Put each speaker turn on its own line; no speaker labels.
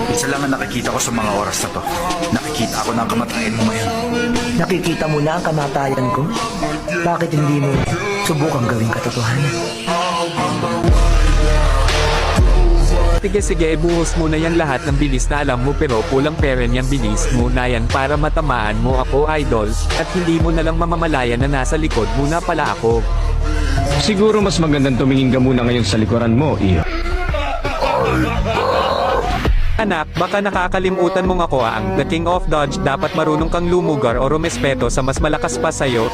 Isa lang ang nakikita ko sa mga oras na to. Nakikita ako ng kamatayan mo ngayon.
Nakikita mo na ang kamatayan ko? Bakit hindi mo subukang gawing katotohanan?
Sige, ibuhos mo na yan lahat ng bilis na alam mo pero pulang pera niyang bilis mo na yan para matamaan mo ako idol, at hindi mo na lang mamamalayan na nasa likod mo na pala ako.
Siguro mas magandang tumingin ka muna ngayon sa likuran mo, iyo.
Anak, baka nakakalimutan mong ako ang The King of Dodge, dapat marunong kang lumugar o rumespeto sa mas malakas pa sa'yo.